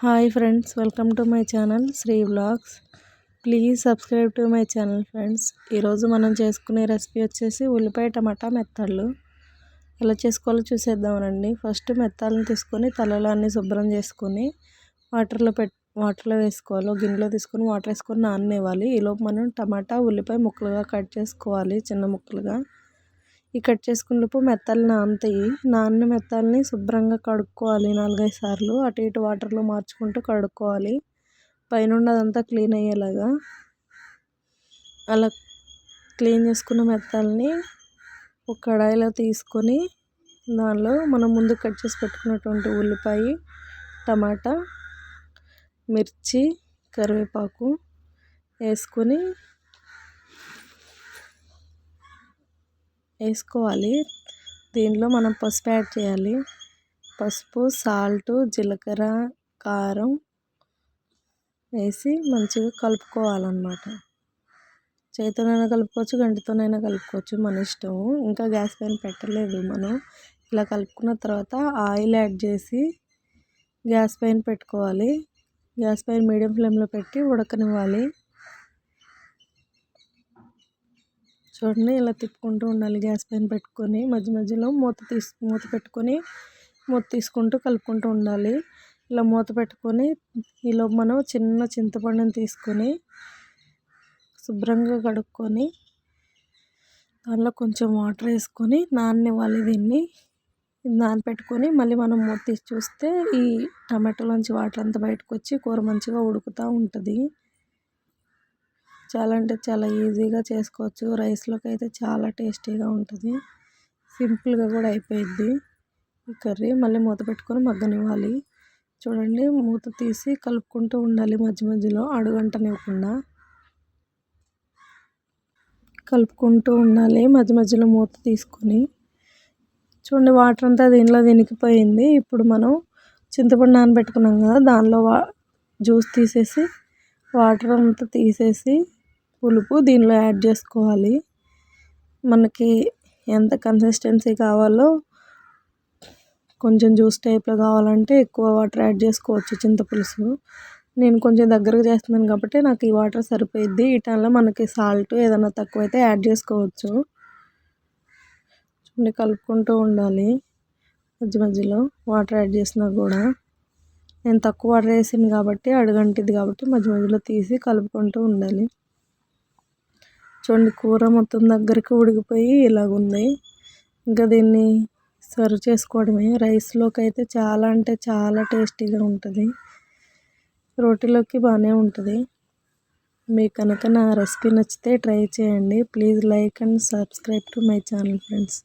Hi friends, welcome to my channel Sri vlogs. Please subscribe to my channel friends. ఈరోజు మనం చేసుకునే recipe వచ్చేసి ఉల్లిపాయ టమాటా మెత్తళ్ళు. ఎలా చేసుకోవాలో చూసేద్దామనండి. ఫస్ట్ మెత్తాలను తీసుకొని తలలో అన్నీ శుభ్రం చేసుకొని వాటర్లో వేసుకోవాలి. గిన్నెలో తీసుకొని వాటర్ వేసుకొని నాననివ్వాలి. ఈలోపు మనం టమాటా ఉల్లిపాయ ముక్కలుగా కట్ చేసుకోవాలి, చిన్న ముక్కలుగా. ఈ కట్ చేసుకున్నప్పుడు మెత్తలు నానుతాయి. నానిన మెత్తల్ని శుభ్రంగా కడుక్కోవాలి 4-5 సార్లు. అటు ఇటు వాటర్లో మార్చుకుంటూ కడుక్కోవాలి, పైన అదంతా క్లీన్ అయ్యేలాగా. అలా క్లీన్ చేసుకున్న మెత్తల్ని ఒక కడాయిలో తీసుకొని దానిలో మనం ముందు కట్ చేసి పెట్టుకున్నటువంటి ఉల్లిపాయ, టమాటా, మిర్చి, కరివేపాకు వేసుకోవాలి. దీనిలో మనం పసుపు యాడ్ చేయాలి. పసుపు, సాల్ట్, జీలకర్ర, కారం వేసి మంచిగా కలుపుకోవాలన్నమాట. చేతితోనైనా కలుపుకోవచ్చు, గంటతోనైనా కలుపుకోవచ్చు, మన ఇష్టము. ఇంకా గ్యాస్ పైన పెట్టలేదు మనం. ఇలా కలుపుకున్న తర్వాత ఆయిల్ యాడ్ చేసి గ్యాస్ పైన పెట్టుకోవాలి. గ్యాస్ పైన మీడియం ఫ్లేమ్లో పెట్టి ఉడకనివ్వాలి. చూడండి, ఇలా తిప్పుకుంటూ ఉండాలి గ్యాస్ పైన పెట్టుకొని. మధ్య మధ్యలో మూత పెట్టుకొని మూత తీసుకుంటూ కలుపుకుంటూ ఉండాలి. ఇలా మూత పెట్టుకొని ఈలో మనం చిన్న చింతపండుని తీసుకొని శుభ్రంగా కడుక్కొని దానిలో కొంచెం వాటర్ వేసుకొని నాననివ్వాలి. దీన్ని నానపెట్టుకొని మళ్ళీ మనం మూత తీసి చూస్తే ఈ టమాటోలోంచి వాటర్ అంతా బయటకు వచ్చి కూర మంచిగా ఉడుకుతూ ఉంటుంది. చాలా అంటే చాలా ఈజీగా చేసుకోవచ్చు. రైస్లోకి అయితే చాలా టేస్టీగా ఉంటుంది. సింపుల్గా కూడా అయిపోయిద్ది ఈ కర్రీ. మళ్ళీ మూత పెట్టుకొని మగ్గనివ్వాలి. చూడండి, మూత తీసి కలుపుకుంటూ ఉండాలి మధ్య మధ్యలో, అడుగంటనివ్వకుండా కలుపుకుంటూ ఉండాలి. మధ్య మధ్యలో మూత తీసుకొని చూడండి, వాటర్ అంతా దీనిలో దినికిపోయింది. ఇప్పుడు మనం చింతపండు నానబెట్టుకున్నాం కదా, దానిలో జ్యూస్ తీసేసి వాటర్ అంతా తీసేసి పులుపు దీనిలో యాడ్ చేసుకోవాలి. మనకి ఎంత కన్సిస్టెన్సీ కావాలో, కొంచెం జ్యూస్ టైప్లో కావాలంటే ఎక్కువ వాటర్ యాడ్ చేసుకోవచ్చు. చింతపులుసు నేను కొంచెం దగ్గరగా చేస్తున్నాను కాబట్టి నాకు ఈ వాటర్ సరిపోయిద్ది. ఈ టైంలో మనకి సాల్ట్ ఏదైనా తక్కువైతే యాడ్ చేసుకోవచ్చు. చూడండి, కలుపుకుంటూ ఉండాలి మధ్య మధ్యలో వాటర్ యాడ్ చేసినా కూడా. నేను తక్కువ వాటర్ వేసింది కాబట్టి అడుగంటిది కాబట్టి మధ్య మధ్యలో తీసి కలుపుకుంటూ ఉండాలి. చూడండి, కూర మొత్తం దగ్గరికి ఉడికిపోయి ఇలాగుంది. ఇంకా దీన్ని సర్వ్ చేసుకోవడమే. రైస్లోకి అయితే చాలా అంటే చాలా టేస్టీగా ఉంటుంది. రోటీలోకి బాగానే ఉంటుంది. మీకు కనుక నా రెసిపీ నచ్చితే ట్రై చేయండి. Please like and subscribe to my channel friends.